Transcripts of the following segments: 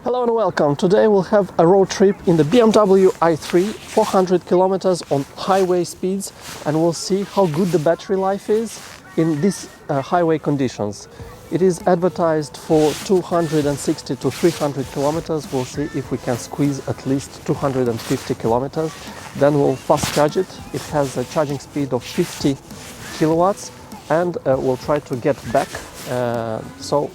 Hello and welcome. Today we'll have a road trip in the BMW i3, 400 kilometers on highway speeds, and we'll see how good the battery life is in these highway conditions. It is advertised for 260 to 300 kilometers. We'll see if we can squeeze at least 250 kilometers. Then we'll fast charge it. It has a charging speed of 50 kilowatts, and we'll try to get back. So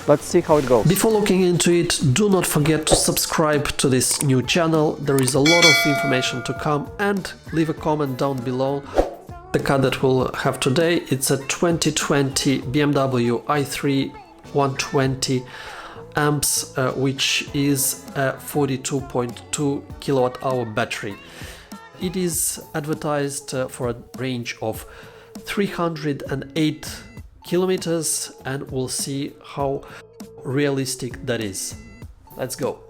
let's see how it goes. Before looking into it, do not forget to subscribe to this new channel. There is a lot of information to come, and leave a comment down below. The car that we'll have today, it's a 2020 BMW i3 120 amps, which is a 42.2 kilowatt hour battery. It is advertised for a range of 308 kilometers, and we'll see how realistic that is. Let's go.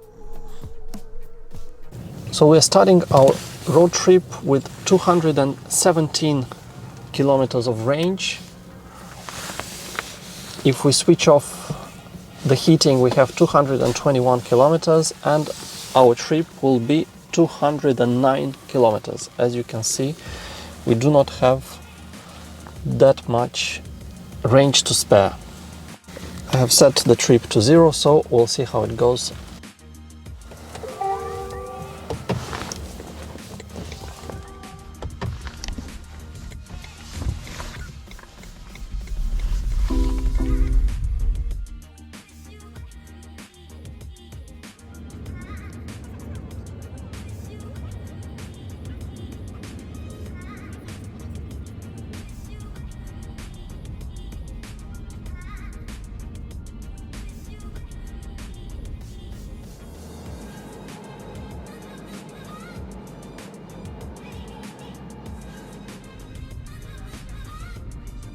So we're starting our road trip with 217 kilometers of range. If we switch off the heating, we have 221 kilometers, and our trip will be 209 kilometers. As you can see, we do not have that much range to spare. I have set the trip to 0, so we'll see how it goes.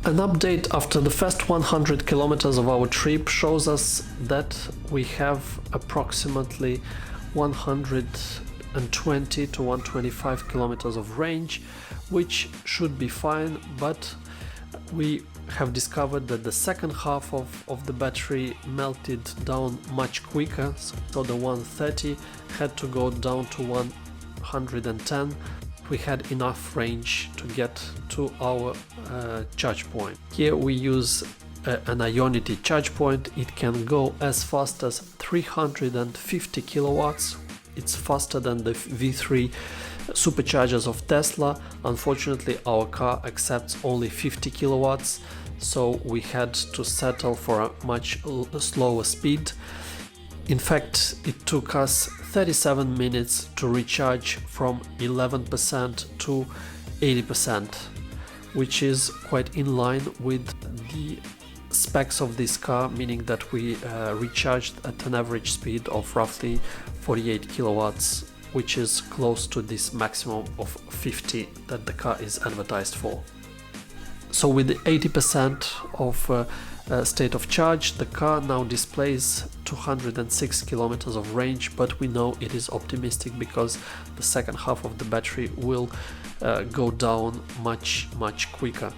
An update after the first 100 kilometers of our trip shows us that we have approximately 120 to 125 kilometers of range, which should be fine, but we have discovered that the second half of the battery melted down much quicker, so the 130 had to go down to 110. We had enough range to get to our charge point. Here we use an Ionity charge point. It can go as fast as 350 kilowatts. It's faster than the V3 superchargers of Tesla. Unfortunately, our car accepts only 50 kilowatts, so we had to settle for a much slower speed. In fact, it took us 37 minutes to recharge from 11% to 80%, which is quite in line with the specs of this car, meaning that we recharged at an average speed of roughly 48 kilowatts, which is close to this maximum of 50 that the car is advertised for. So with the 80% of state of charge, the car now displays 206 kilometers of range, but we know it is optimistic because the second half of the battery will go down much quicker.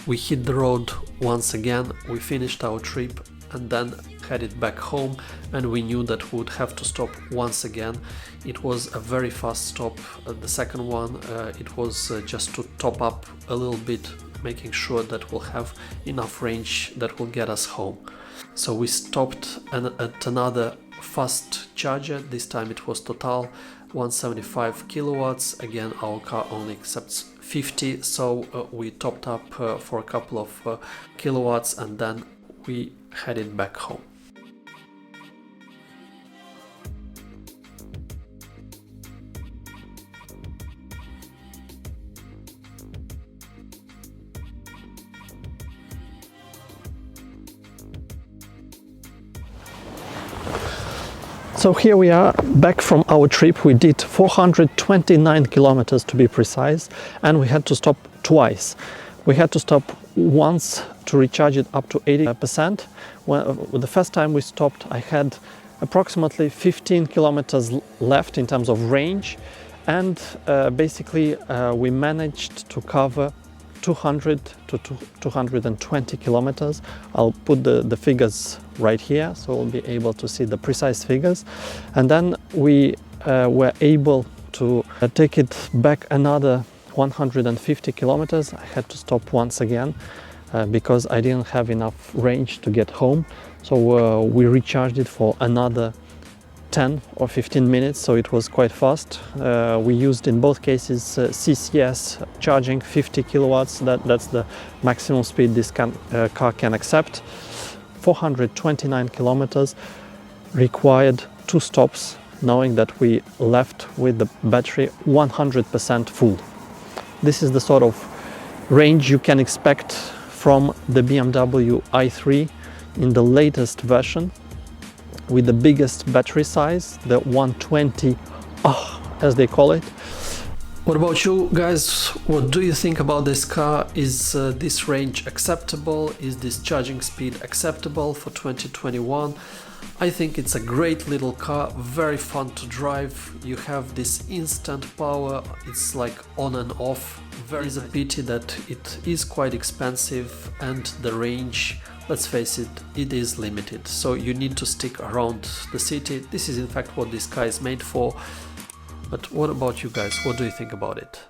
We hit the road once again. We finished our trip and then headed back home, and we knew that we would have to stop once again. It was a very fast stop. The second one, it was just to top up a little bit, making sure that we'll have enough range that will get us home. So we stopped at another fast charger. This time it was Total, 175 kilowatts. Again, our car only accepts 50, so we topped up for a couple of kilowatts, and then we headed back home. So here we are back from our trip. We did 429 kilometers to be precise, and we had to stop twice. We had to stop once to recharge it up to 80%. The first time we stopped, I had approximately 15 kilometers left in terms of range, and basically we managed to cover 200 to 220 kilometers. I'll put the figures right here, so we'll be able to see the precise figures. And then we were able to take it back another 150 kilometers. I had to stop once again because I didn't have enough range to get home. So we recharged it for another 10 or 15 minutes, so it was quite fast. We used in both cases CCS charging, 50 kilowatts. That's the maximum speed this car can accept. 429 kilometers required 2 stops, knowing that we left with the battery 100% full. This is the sort of range you can expect from the BMW i3 in the latest version, with the biggest battery size, the 120 as they call it. What about you guys? What do you think about this car? Is this range acceptable? Is this charging speed acceptable for 2021? I think it's a great little car, very fun to drive. You have this instant power, it's like on and off. Very nice. It's a pity that it is quite expensive and the range, let's face it, it is limited. So you need to stick around the city. This is in fact what this car is made for. But what about you guys? What do you think about it?